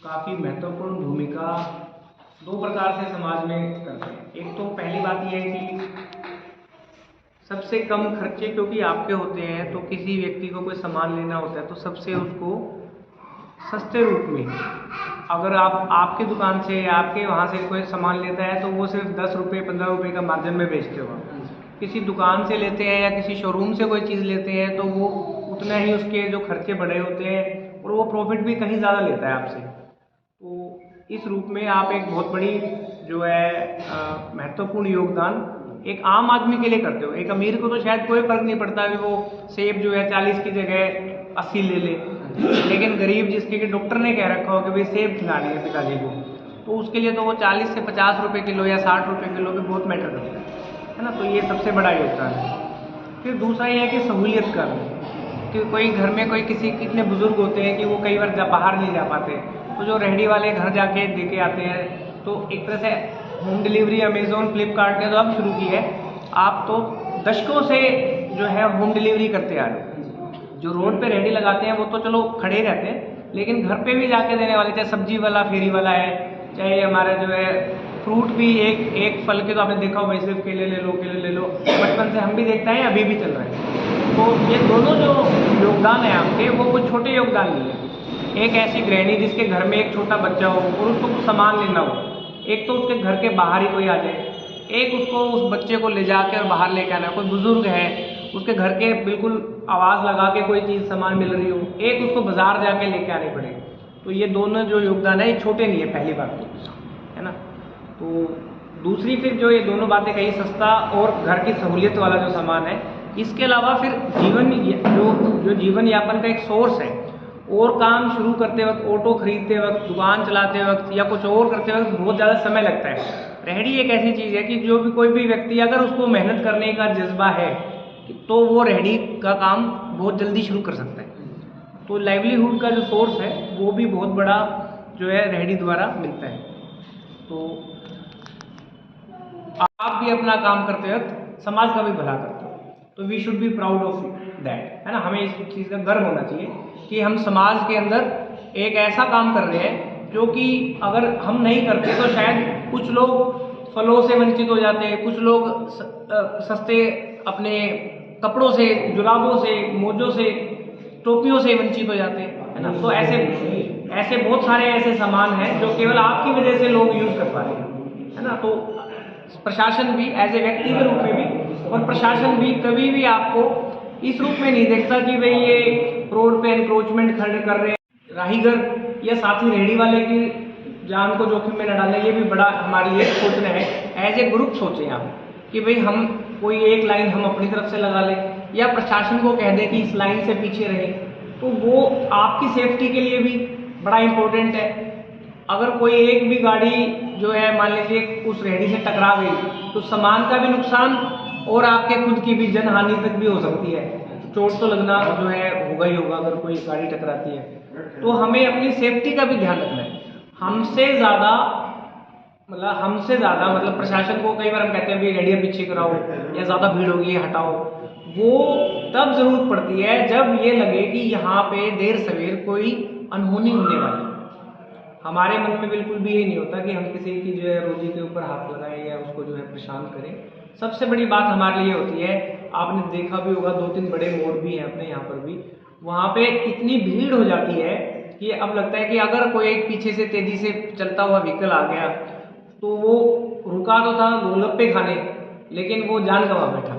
काफ़ी महत्वपूर्ण भूमिका दो प्रकार से समाज में करते हैं। एक तो पहली बात यह है कि सबसे कम खर्चे क्योंकि आपके होते हैं, तो किसी व्यक्ति को कोई सामान लेना होता है तो सबसे उसको सस्ते रूप में, अगर आपकी दुकान से या आपके वहाँ से कोई सामान लेता है तो वो सिर्फ 10 रुपये 15 रुपये का मार्जिन में बेचते हो। किसी दुकान से लेते हैं या किसी शोरूम से कोई चीज़ लेते हैं तो वो उतना ही उसके जो खर्चे बढ़े होते हैं और वो प्रॉफिट भी कहीं ज़्यादा लेता है आपसे। तो इस रूप में आप एक बहुत बड़ी जो है महत्वपूर्ण योगदान एक आम आदमी के लिए करते हो। एक अमीर को तो शायद कोई फर्क नहीं पड़ता कि वो सेब जो है 40 की जगह 80 ले ले, लेकिन गरीब जिसके कि डॉक्टर ने कह रखा हो कि भाई सेब खिलानी है पिताजी को, तो उसके लिए तो वो 40 से 50 रुपये किलो या 60 रुपये किलो भी बहुत मैटर करता है ना। तो ये सबसे बड़ा योगदान है। फिर दूसरा ये है कि सहूलियत करना, कि कोई घर में कोई कितने बुजुर्ग होते हैं कि वो कई बार बाहर नहीं जा पाते, तो जो रेहड़ी वाले घर जाके दे के आते हैं, तो एक तरह से होम डिलीवरी अमेज़ोन फ्लिपकार्ट ने तो अब शुरू की है, आप तो दशकों से जो है होम डिलीवरी करते आ रहे हो। जो रोड पे रेहड़ी लगाते हैं वो तो चलो खड़े रहते हैं, लेकिन घर पे भी जाके देने वाले, चाहे सब्जी वाला फेरी वाला है, चाहे हमारा जो है फ्रूट भी एक फल के तो आपने देखा हो, सिर्फ केले ले लो, बचपन से हम भी देखते हैं, अभी भी चल रहा है। तो ये दोनों जो योगदान है आपके, वो कुछ छोटे योगदान नहीं है। एक ऐसी गृहिणी जिसके घर में एक छोटा बच्चा हो और उसको कुछ सामान लेना हो, एक तो उसके घर के बाहर ही कोई आ जाए, एक उसको उस बच्चे को ले जाके और बाहर लेके आना, कोई बुजुर्ग है उसके घर के बिल्कुल आवाज़ लगा के कोई चीज़ सामान मिल रही हो, एक उसको बाजार जाके लेके आनी पड़े। तो ये दोनों जो योगदान है ये छोटे नहीं है, पहली बात तो, है ना। तो दूसरी फिर जो ये दोनों बातें कही, सस्ता और घर की सहूलियत वाला जो सामान है, इसके अलावा फिर जो जीवन यापन का एक सोर्स है, और काम शुरू करते वक्त, ऑटो खरीदते वक्त, दुकान चलाते वक्त या कुछ और करते वक्त बहुत ज़्यादा समय लगता है। रेहड़ी एक ऐसी चीज़ है कि जो भी कोई भी व्यक्ति अगर उसको मेहनत करने का जज्बा है तो वो रेहड़ी का काम बहुत जल्दी शुरू कर सकता है। तो लाइवलीहुड का जो सोर्स है वो भी बहुत बड़ा जो है रेहड़ी द्वारा मिलता है। तो आप भी अपना काम करते वक्त समाज का भी भला करते हो, तो we should be proud of that, है ना। हमें इस चीज़ का गर्व होना चाहिए कि हम समाज के अंदर एक ऐसा काम कर रहे हैं जो कि अगर हम नहीं करते तो शायद कुछ लोग फलों से वंचित हो जाते हैं, कुछ लोग सस्ते अपने कपड़ों से, जुराबों से, मोजों से, टोपियों से वंचित हो जाते हैं, है ना। तो ऐसे बहुत सारे ऐसे सामान हैं जो केवल आपकी वजह से लोग यूज़ कर पा रहे हैं, है ना। तो प्रशासन भी एज ए व्यक्ति के रूप में भी, और प्रशासन भी कभी भी आपको इस रूप में नहीं देखता कि भाई ये रोड पे एनक्रोचमेंट खड़े कर रहे हैं, राहीगर या साथी रेहड़ी वाले की जान को जोखिम में न डालें। ये भी बड़ा हमारी एक सोचना है, एज ए ग्रुप सोचें आप कि भाई हम कोई एक लाइन हम अपनी तरफ से लगा लें, या प्रशासन को कह दें कि इस लाइन से पीछे रहें, तो वो आपकी सेफ्टी के लिए भी बड़ा इम्पोर्टेंट है। अगर कोई एक भी गाड़ी जो है मान लीजिए उस रेहड़ी से टकरा गई तो सामान का भी नुकसान और आपके खुद की भी जनहानि तक भी हो सकती है। चोट तो लगना जो है होगा ही होगा अगर कोई गाड़ी टकराती है। तो हमें अपनी सेफ्टी का भी ध्यान रखना है। हमसे ज़्यादा मतलब प्रशासन को कई बार हम कहते हैं भी रेडियो पीछे कराओ या ज़्यादा भीड़ होगी हटाओ, वो तब ज़रूरत पड़ती है जब ये लगे कि यहाँ पे देर सवेर कोई अनहोनी होने वाली है। हमारे मन में बिल्कुल भी ये नहीं होता कि हम किसी की जो है रोजी के ऊपर हाथ लगाएं या उसको जो है परेशान करें। सबसे बड़ी बात हमारे लिए होती है, आपने देखा भी होगा 2-3 बड़े मोड़ भी हैं अपने यहाँ पर भी, वहाँ पे इतनी भीड़ हो जाती है कि अब लगता है कि अगर कोई एक पीछे से तेजी से चलता हुआ व्हीकल आ गया तो वो रुका तो था गोलगप्पे खाने, लेकिन वो जान गंवा बैठा,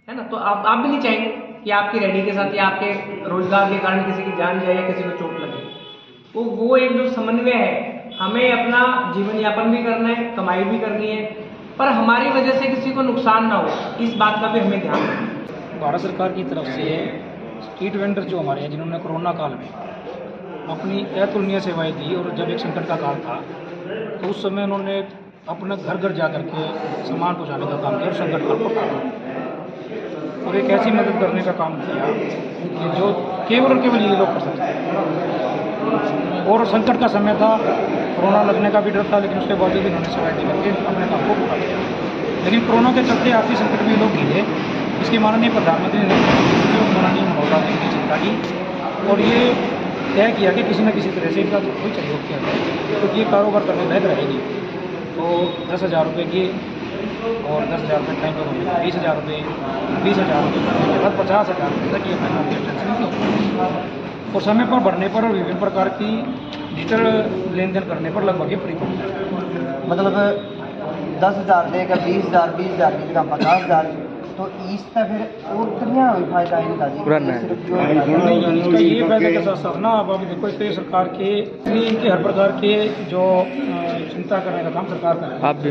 है ना। तो आप भी नहीं चाहेंगे कि आपकी रेहड़ी के साथ या आपके रोजगार के कारण किसी की जान जाए या किसी को चोट लगे। तो वो एक जो समन्वय है, हमें अपना जीवन यापन भी करना है, कमाई भी करनी है, पर हमारी वजह से किसी को नुकसान ना हो, इस बात का भी हमें ध्यान रखना है। भारत सरकार की तरफ से स्ट्रीट वेंडर जो हमारे हैं, जिन्होंने कोरोना काल में अपनी अतुलनीय सेवाएं दी, और जब एक संकट का काल था तो उस समय उन्होंने अपना घर घर जा करके सामान पहुंचाने का काम किया और संकट काल को टाला, और एक ऐसी मदद करने का काम किया कि जो केवल और केवल ये लोग कर सकते हैं। और संकट का समय था, कोरोना लगने का भी डर था, लेकिन उसके बावजूद इन्होंने सेवाएं दे करके अपने काम को पूरा किया। लेकिन कोरोना के चलते आर्थिक संकट में लोग घिरे, इसके माननीय प्रधानमंत्री ने माननीय महोदय ने चिंता की, और ये तय किया कि किसी न किसी तरह से इनका कोई सहयोग किया जाए, क्योंकि ये कारोबार करने लायक रहेगी। तो 10,000 रुपये की और 10,000 रुपये टाइम पर होंगे, 20,000 रुपये, 20,000 रुपये करने के बाद 50,000 रुपये तक ये फाइनल एक्सटेंशन की होगी। और समय पर बढ़ने पर और विभिन्न प्रकार की डिजिटल लेन देन करने पर लगभग ये फ्री पड़ता है। मतलब 10,000 देगा, 20,000, 20,000 की जगह 50,000, तो इससे फिर और कितना फायदा है इनका जी? नहीं, इसका ये फायदा के साथ साथ ना, अब अभी देखो इसके सरकार के इनके हर प्रकार के जो चिंता करने का काम सरकार कर रही है। आप भी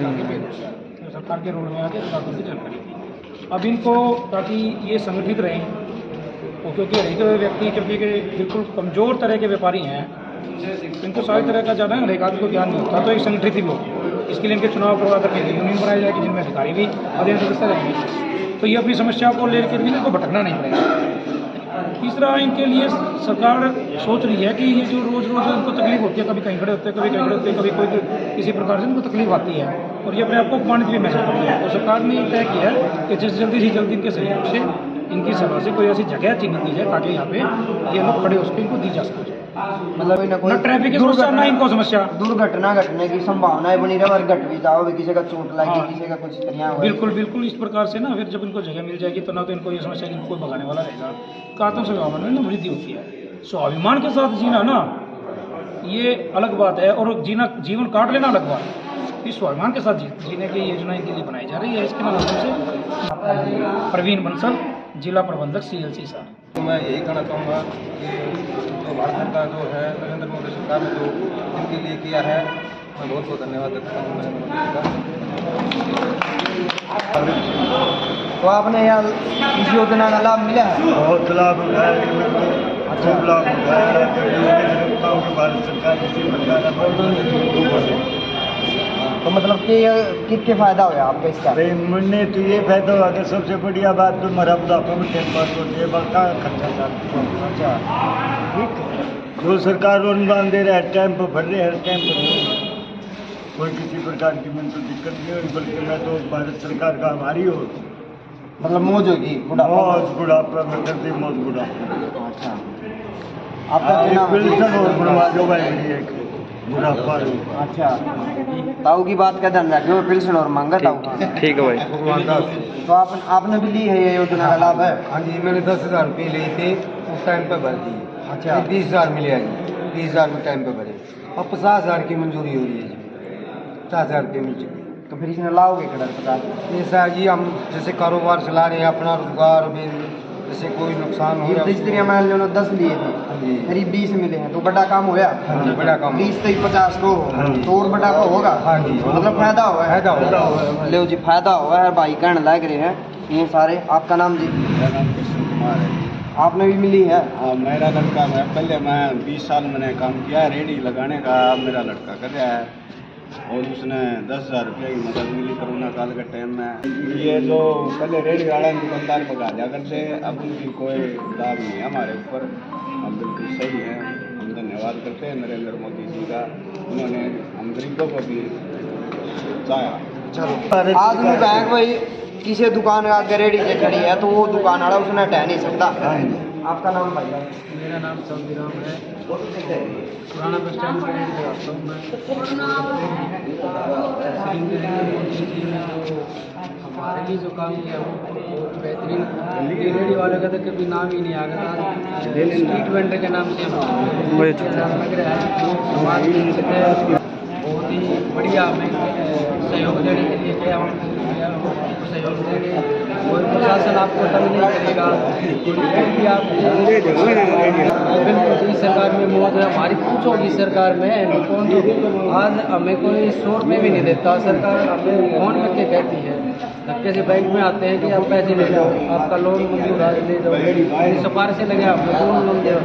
सरकार के रोल में आके सरकार की जानकारी दी। अब इनको ताकि ये संगठित रहें, और क्योंकि हर एक व्यक्ति क्योंकि बिल्कुल कमज़ोर तरह के व्यापारी हैं, इनको सारी तरह का ज़्यादा हर एक आदमी को ज्ञान नहीं होता, तो एक संगठित भी हो। इसके लिए इनके चुनाव करवा करके यूनियन बनाई जाएगी, जिनमें अधिकारी भी अधीन सदस्य रहेंगे, तो ये अपनी समस्या को लेकर भी इनको भटकना नहीं पड़ेगा। तीसरा, इनके लिए सरकार सोच रही है कि ये जो रोज़ इनको तकलीफ होती है, कभी कहीं खड़े होते हैं, कभी कहीं खड़े होते हैं, कभी कोई किसी प्रकार से इनको तकलीफ आती है और ये अपने आप को अपमानित भी महसूस करते हैं, तो सरकार ने ये तय किया है कि जल्दी से जल्दी इनके सहयोग से इनकी सभा से कोई ऐसी जगह चिन्हित की जाए ताकि यहाँ पे ये लोग खड़े हो सके, इनको दी जा सके। मतलब ना ट्रैफिक की समस्या, ना इनको समस्या, दुर्घटना घटने की संभावनाएं बनी रहे और घट भी जाओ, किसी का चोट लगी, हाँ। किसी का कुछ तरह हुआ। बिल्कुल इस प्रकार से ना, फिर जब इनको जगह मिल जाएगी तो ना तो इनको ये समस्या कि कोई भगाने वाला रहेगा, तो आत्मस्वाभिमान में ना वृद्धि होती है। स्वाभिमान के साथ जीना ना, ये अलग बात है, और जीवन काट लेना अलग बात है। इस स्वाभिमान के साथ जीने की योजना इनके लिए बनाई जा रही है। इसके माध्यम से प्रवीण बंसल, जिला प्रबंधक CLC सर। तो मैं यही कहना चाहूँगा कि जो भारत सरकार जो है, नरेंद्र मोदी सरकार ने जो इनके लिए किया है, मैं बहुत बहुत धन्यवाद देता हूँ नरेंद्र मोदी का। तो आपने यार इस योजना का लाभ मिला है? बहुत लाभ उठाया, अच्छा लाभ उठाया। भारत सरकार किसी प्रकार तो मतलब कि कितने फायदा हुआ आपका इसका? मुझे तो ये फायदा हुआ कि सबसे बढ़िया बात तो हमारा बुढ़ापा में टाइम पास होती है, बड़का खर्चा था। अच्छा, ठीक है, जो सरकार अनुदान दे रहा है टाइम पर भर रहे हैं, टाइम पर कोई किसी प्रकार की मुझे तो दिक्कत नहीं हुई, बल्कि मैं तो भारत सरकार का आभारी हूँ। मतलब मौज होगी बुढ़ापा में करती मौज बुढ़ापा। अच्छा, आपका क्या नाम है? पेंशन और बनवाजो भाई बुढ़ापा। अच्छा, ताऊ की बात का ध्यान रखियो, पेंशन और मांगा ताऊ। ठीक है भाई। तो आपने भी ली है ये योजना का लाभ है? हाँ जी, मैंने 10,000 रुपये लिए थे, उस टाइम पर भर दी। अच्छा, 20,000 मिले हैं जी, 20,000 में टाइम पर भरे, और 50,000 की मंजूरी हो रही है जी, 50,000 रुपये मिल चुके। तो फिर इसमें लाओगे कलर 50? ये सर जी, हम जैसे कारोबार चला रहे हैं, अपना रोजगार भी, जैसे कोई नुकसान हो रहा है, इस तरह मान लो 10 लिए थे, जी, करीब 20 मिले हैं, तो बड़ा काम होया। हाँ जी, बड़ा काम। 20 से 50 को हाँ जी। तो और बड़ा को होगा। हाँ जी, मतलब फायदा हुआ है। फायदा होगा। लो जी, फायदा हुआ है भाई, कहने लग रहे हैं ये सारे। आपका नाम जी? मेरा नाम कृष्ण कुमार है। आपने भी मिली है? हाँ, मेरा लड़का, मैं पहले 20 साल मैंने काम किया रेडी लगाने का, अब मेरा लड़का कर रहा है, और उसने 10,000 रुपये की मदद मिली कोरोना काल के टाइम में। ये जो पहले रेडी वाला दुकानदार भगा दिया करते, अब उनकी कोई लाभ नहीं है हमारे ऊपर, हम बिल्कुल सही हैं। हम धन्यवाद करते हैं नरेंद्र मोदी जी का, उन्होंने हम गरीबों को भी चाहा। चलो, आज मैं कहें कोई किसी दुकान का आगे रेडी से खड़ी है तो वो दुकान वाला उसने हटा नहीं सकता। आपका नाम भाई? मेरा नाम चौधरी राम है, पुराना बस स्टैंड पर रहता हूँ मैं। हमारे लिए जो काम किया वो बहुत बेहतरीन। रेडी वाले का तो कभी नाम ही नहीं आ गया, स्ट्रीट वेंडर के नाम से हम लग रहा है। समाज के बहुत ही बढ़िया हमें सहयोग देने के लिए गया, हम सहयोग देंगे, कोई प्रशासन आपको तंग नहीं करेगा, भी आप मोदी सरकार में मौज है हमारी, पूछोगी सरकार में कौन तो आज हमें कोई 100 रुपये भी नहीं देता। सरकार हमें फोन करके कहती है, धक्के से बैंक में आते हैं कि आप पैसे ले जाओ, आपका लोन मंजूर आज ले जाओ, सिफारिशें लगे आपको लोन दे।